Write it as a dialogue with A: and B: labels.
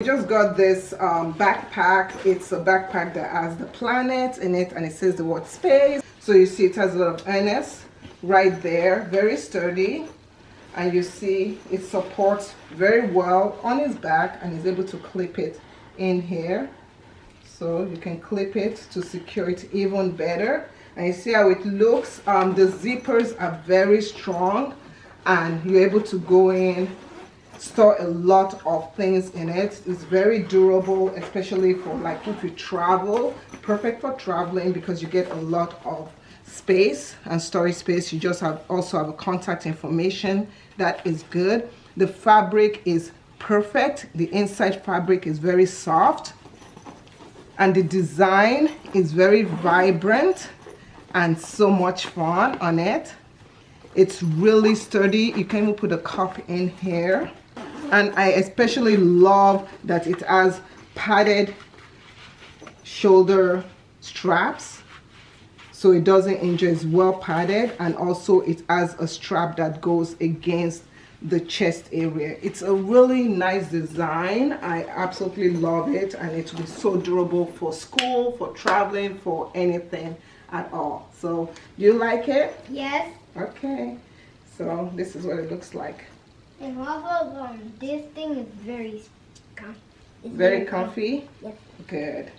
A: We just got this backpack. It's a backpack that has the planet in it and it says the word space. So you see it has a lot of earnest right there, very sturdy, and you see it supports very well on his back and is able to clip it in here. So you can clip it to secure it even better. And you see how it looks. The zippers are very strong and you're able to go in, store a lot of things in it. It's very durable, especially for like if you travel. Perfect for traveling because you get a lot of space and storage space. You just also have a contact information that is good. The fabric is perfect. The inside fabric is very soft and the design is very vibrant and so much fun on it. It's really sturdy. You can even put a cup in here. And I especially love that it has padded shoulder straps, so it doesn't injure. It's well padded, and also it has a strap that goes against the chest area. It's a really nice design. I absolutely love it, and it will be so durable for school, for traveling, for anything at all. So you like it?
B: Yes.
A: Okay, so this is what it looks like.
B: And also, this thing is very comfy.
A: Very comfy?
B: Yes.
A: Good.